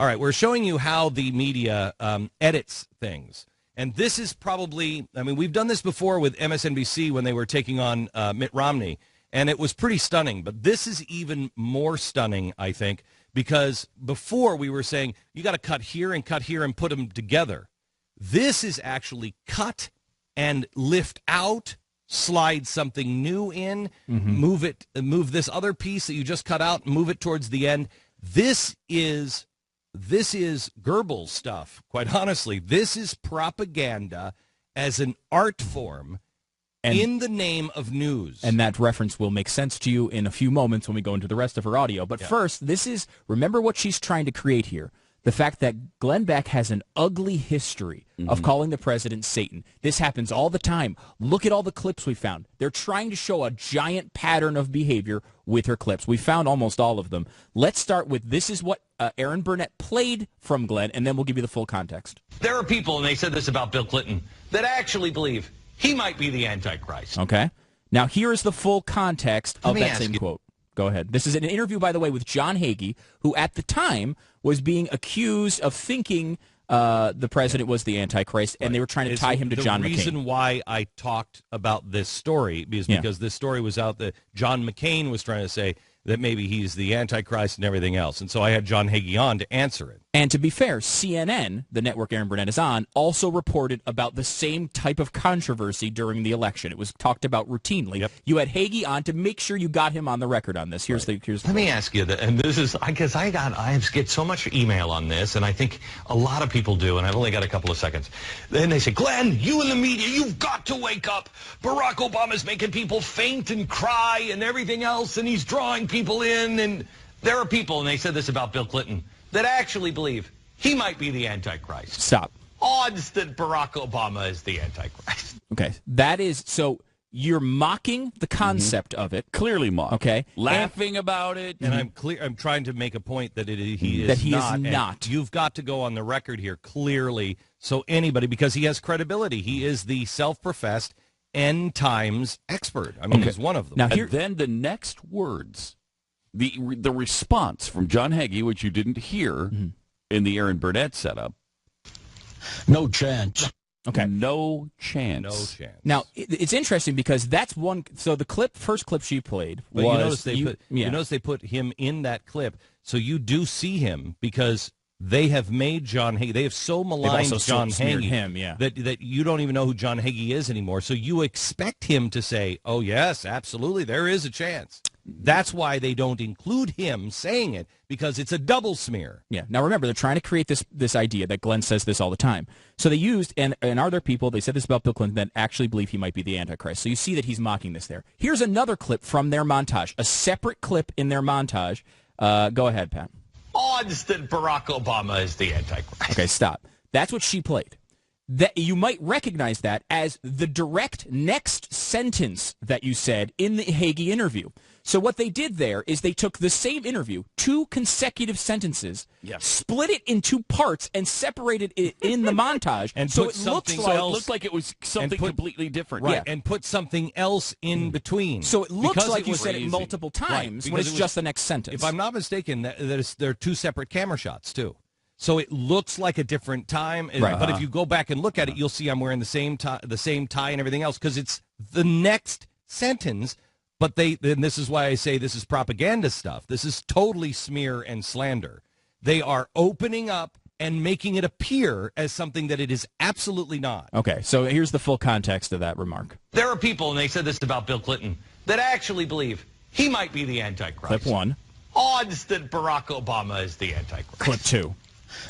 All right, we're showing you how the media edits things. And this is probably, I mean, we've done this before with MSNBC when they were taking on Mitt Romney, and it was pretty stunning. But this is even more stunning, I think, because before we were saying, you got to cut here and put them together. This is actually cut and lift out, slide something new in, move this other piece that you just cut out, move it towards the end. This is Goebbels stuff, quite honestly. This is propaganda as an art form in the name of news. And that reference will make sense to you in a few moments when we go into the rest of her audio. But first, remember what she's trying to create here. The fact that Glenn Beck has an ugly history of calling the president Satan. This happens all the time. Look at all the clips we found. They're trying to show a giant pattern of behavior with her clips. We found almost all of them. Let's start with this is what Erin Burnett played from Glenn, and then we'll give you the full context. There are people, and they said this about Bill Clinton, that actually believe he might be the Antichrist. Okay. Now, here is the full context of that same quote. Go ahead. This is an interview, by the way, with John Hagee, who at the time was being accused of thinking the president was the Antichrist, and they were trying to tie him to John McCain. The reason why I talked about this story is because this story was out that John McCain was trying to say that maybe he's the Antichrist and everything else. And so I had John Hagee on to answer it. And to be fair, CNN, the network Erin Burnett is on, also reported about the same type of controversy during the election. It was talked about routinely. Yep. You had Hagee on to make sure you got him on the record on this. Here's Let me ask you, and this is, I guess I get so much email on this, and I think a lot of people do, and I've only got a couple of seconds. Then they say, Glenn, you in the media, you've got to wake up. Barack Obama's making people faint and cry and everything else, and he's drawing people in. And there are people, and they said this about Bill Clinton, that actually believe he might be the Antichrist. Stop. Odds that Barack Obama is the Antichrist. Okay, that is, so you're mocking the concept of it. Clearly mocking. Okay. Laughing about it. And I'm trying to make a point that he is not. not. You've got to go on the record here clearly so anybody, because he has credibility. He is the self-professed end times expert. I mean, he's one of them. Now, and then the next words, the response from John Hagee, which you didn't hear in the Erin Burnett setup. No chance. Okay. No chance. No chance. Now, it's interesting because that's one. So the first clip she played was. But you notice they put him in that clip, so you do see him because they have made John Hagee. They have so maligned John Hagee that you don't even know who John Hagee is anymore. So you expect him to say, "Oh yes, absolutely, there is a chance." That's why they don't include him saying it, because it's a double smear. Yeah. Now remember, they're trying to create this idea that Glenn says this all the time. So they used, and are there people, they said this about Bill Clinton, that actually believe he might be the Antichrist. So you see that he's mocking this there. Here's another clip from their montage, a separate clip in their montage. Go ahead, Pat. Odds that Barack Obama is the Antichrist. Okay, stop. That's what she played. That you might recognize that as the direct next sentence that you said in the Hagee interview. So what they did there is they took the same interview, 2 consecutive sentences, split it in 2 parts, and separated it in the montage. And so it looked like it was something completely different. Right, and put something else in between. So it looks like you said it multiple times when it's just the next sentence. If I'm not mistaken, there are 2 separate camera shots, too. So it looks like a different time, right. But if you go back and look at it, you'll see I'm wearing the same tie and everything else, because it's the next sentence. But and this is why I say this is propaganda stuff. This is totally smear and slander. They are opening up and making it appear as something that it is absolutely not. Okay, so here's the full context of that remark. There are people, and they said this about Bill Clinton, that actually believe he might be the Antichrist. Clip 1. Odds that Barack Obama is the Antichrist. Clip 2.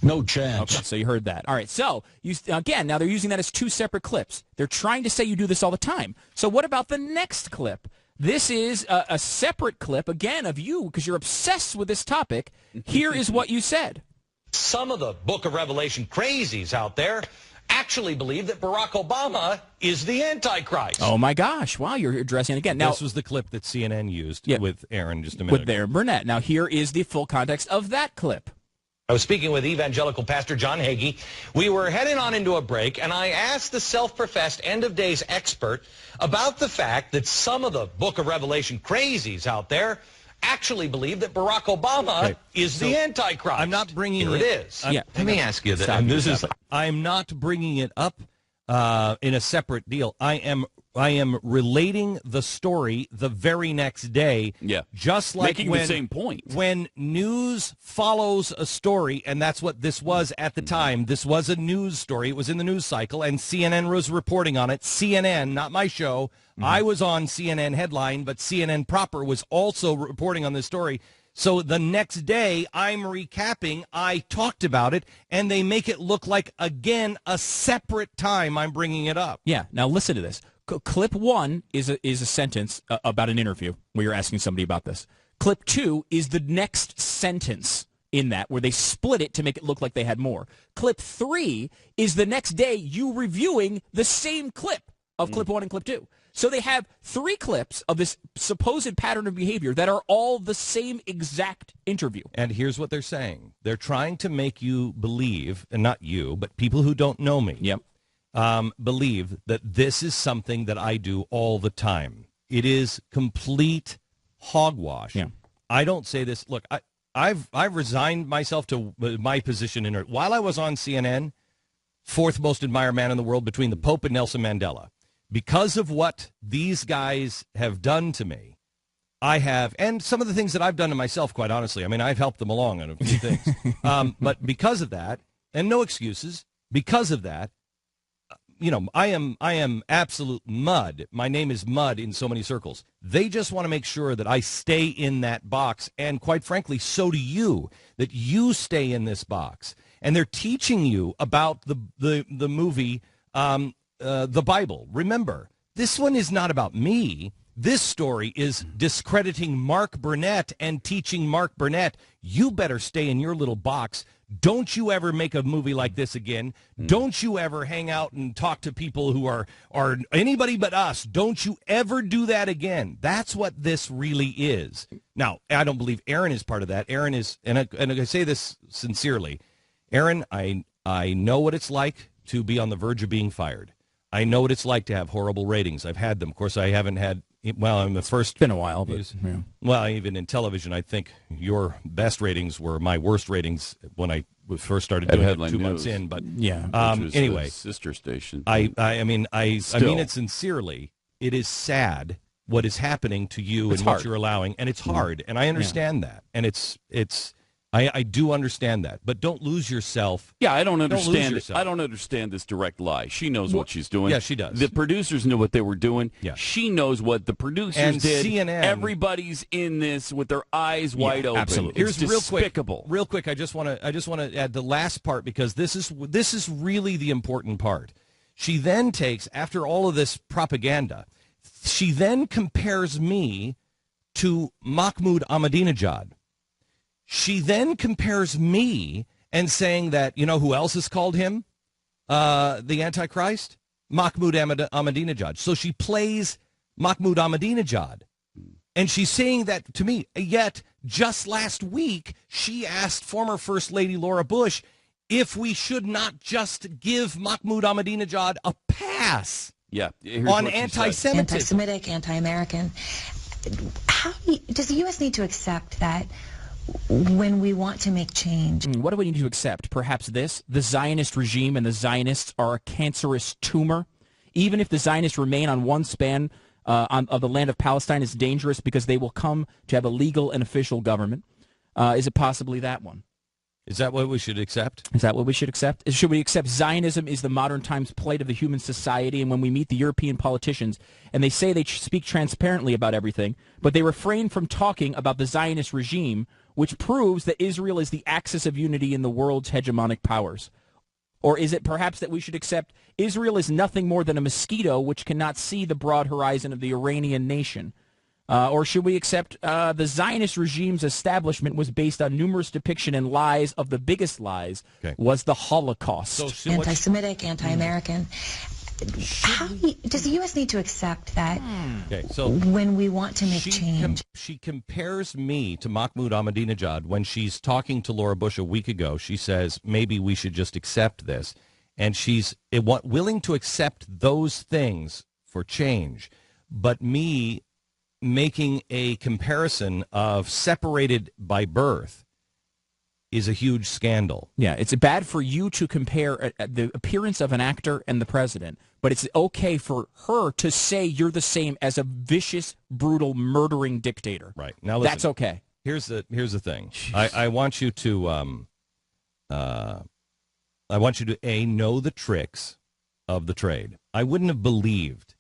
No chance. Okay, so you heard that. All right, so, now they're using that as 2 separate clips. They're trying to say you do this all the time. So what about the next clip? This is a separate clip, again, of you, because you're obsessed with this topic. Here is what you said. Some of the Book of Revelation crazies out there actually believe that Barack Obama is the Antichrist. Oh, my gosh. Wow, you're addressing it again. Now, this was the clip that CNN used with Erin just a minute ago. With Erin Burnett. Now, here is the full context of that clip. I was speaking with evangelical pastor John Hagee. We were heading on into a break, and I asked the self-professed end-of-days expert about the fact that some of the Book of Revelation crazies out there actually believe that Barack Obama is the Antichrist. I'm not bringing Here it is. Let me ask you that. And this is. I'm not bringing it up in a separate deal. I am relating the story the very next day. Yeah. Just like making the same point. When news follows a story, and that's what this was at the time. This was a news story. It was in the news cycle, and CNN was reporting on it. CNN, not my show. I was on CNN headline, but CNN proper was also reporting on this story. So the next day, I'm recapping. I talked about it, and they make it look like, again, a separate time I'm bringing it up. Yeah. Now listen to this. Clip 1 is a sentence about an interview where you're asking somebody about this. Clip 2 is the next sentence in that where they split it to make it look like they had more. Clip 3 is the next day you reviewing the same clip of clip 1 and clip 2. So they have 3 clips of this supposed pattern of behavior that are all the same exact interview. And here's what they're saying. They're trying to make you believe, and not you, but people who don't know me. Yep. Believe that this is something that I do all the time. It is complete hogwash. Yeah. I don't say this. Look, I've resigned myself to my position in it. While I was on CNN, 4th most admired man in the world between the Pope and Nelson Mandela. Because of what these guys have done to me, I have, and some of the things that I've done to myself, quite honestly. I mean, I've helped them along on a few things. But because of that, and no excuses, because of that, I am absolute mud. My name is mud in so many circles. They just want to make sure that I stay in that box, and quite frankly, so do you, that you stay in this box. And they're teaching you about the movie, the Bible. Remember, this one is not about me. This story is discrediting Mark Burnett and teaching Mark Burnett, you better stay in your little box. Don't you ever make a movie like this again. Don't you ever hang out and talk to people who are anybody but us. Don't you ever do that again. That's what this really is. Now, I don't believe Erin is part of that. Erin is, and I say this sincerely, Erin, I know what it's like to be on the verge of being fired. I know what it's like to have horrible ratings. I've had them. Of course, I haven't had, well, I'm the first. It's been a while, but yeah. Well, even in television, I think your best ratings were my worst ratings when I first started doing it 2 months in. But yeah, anyway, sister station. I mean it sincerely. It is sad what is happening to you and what you're allowing, and it's hard, and I understand that, and it's. I do understand that, but don't lose yourself. Yeah, I don't understand it. I don't understand this direct lie. She knows what she's doing. Yeah, she does. The producers knew what they were doing. Yeah. She knows what the producers did. CNN. Everybody's in this with their eyes wide open. Absolutely. Here's despicable. Real quick, I just want to add the last part, because this is really the important part. She then takes, after all of this propaganda, she then compares me to Mahmoud Ahmadinejad. She then compares me and saying that, you know who else has called him the Antichrist? Mahmoud Ahmadinejad. So she plays Mahmoud Ahmadinejad. And she's saying that to me. Yet, just last week, she asked former First Lady Laura Bush if we should not just give Mahmoud Ahmadinejad a pass on anti-Semitism. Anti-Semitic, anti-American. Does the U.S. need to accept that when we want to make change? What do we need to accept? Perhaps this: the Zionist regime and the Zionists are a cancerous tumor. Even if the Zionists remain on one span of the land of Palestine, it's dangerous because they will come to have a legal and official government. Is it possibly that one? Is that what we should accept? Is that what we should accept? Should we accept Zionism is the modern times plight of the human society? And when we meet the European politicians and they say they speak transparently about everything, but they refrain from talking about the Zionist regime, which proves that Israel is the axis of unity in the world's hegemonic powers? Or is it perhaps that we should accept Israel is nothing more than a mosquito which cannot see the broad horizon of the Iranian nation? Or should we accept the Zionist regime's establishment was based on numerous depiction and lies of the biggest lies was the Holocaust? So Anti-Semitic, anti-American. Does the U.S. need to accept that when we want to make change? She compares me to Mahmoud Ahmadinejad when she's talking to Laura Bush a week ago. She says, maybe we should just accept this. And she's willing to accept those things for change. But me making a comparison of separated by birth is a huge scandal. Yeah, it's bad for you to compare the appearance of an actor and the president, but it's okay for her to say you're the same as a vicious, brutal, murdering dictator. Right. Now listen, that's okay. Here's the thing. I want you to know the tricks of the trade. I wouldn't have believed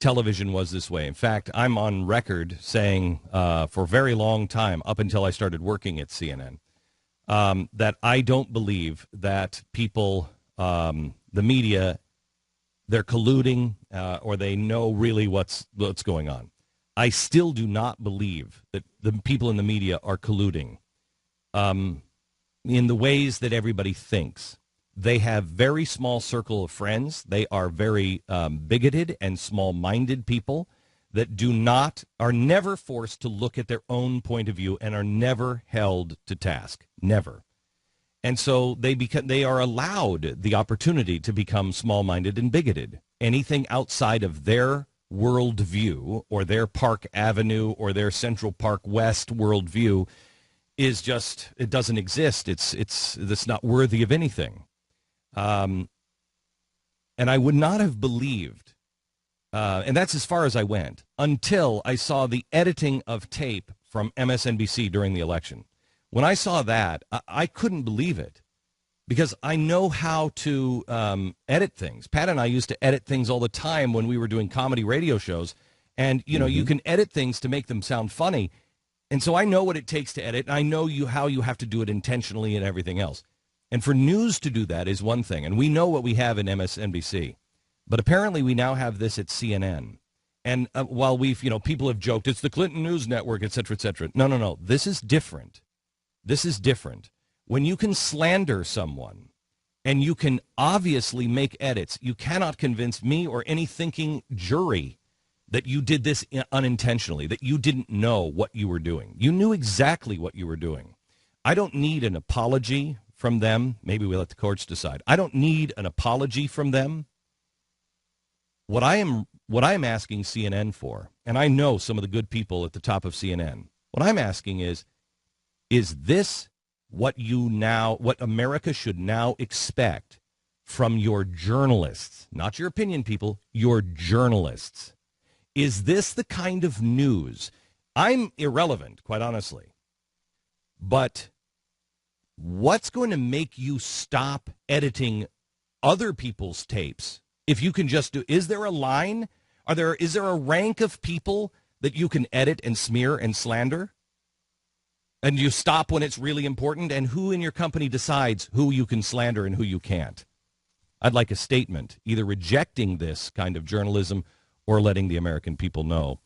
television was this way. In fact, I'm on record saying for a very long time, up until I started working at CNN, that I don't believe that people, the media, they're colluding or they know really what's going on. I still do not believe that the people in the media are colluding in the ways that everybody thinks. They have very small circle of friends. They are very bigoted and small-minded people that are never forced to look at their own point of view and are never held to task. Never. And so they are allowed the opportunity to become small-minded and bigoted. Anything outside of their worldview or their Park Avenue or their Central Park West worldview is just, it doesn't exist. It's not worthy of anything. And I would not have believed, and that's as far as I went, until I saw the editing of tape from MSNBC during the election. When I saw that, I couldn't believe it because I know how to edit things. Pat and I used to edit things all the time when we were doing comedy radio shows. And, you know, you can edit things to make them sound funny. And so I know what it takes to edit. And I know how you have to do it intentionally and everything else. And for news to do that is one thing. And we know what we have in MSNBC. But apparently we now have this at CNN. And while people have joked, it's the Clinton News Network, et cetera, et cetera. No. This is different. This is different. When you can slander someone and you can obviously make edits, you cannot convince me or any thinking jury that you did this unintentionally, that you didn't know what you were doing. You knew exactly what you were doing. I don't need an apology from them. Maybe we let the courts decide. I don't need an apology from them. What I am asking CNN for, and I know some of the good people at the top of CNN, what I'm asking is this what America should now expect from your journalists, not your opinion people, your journalists? Is this the kind of news? I'm irrelevant, quite honestly. But what's going to make you stop editing other people's tapes if you can just do? Is there a line? Is there a rank of people that you can edit and smear and slander? And you stop when it's really important? And who in your company decides who you can slander and who you can't? I'd like a statement, either rejecting this kind of journalism or letting the American people know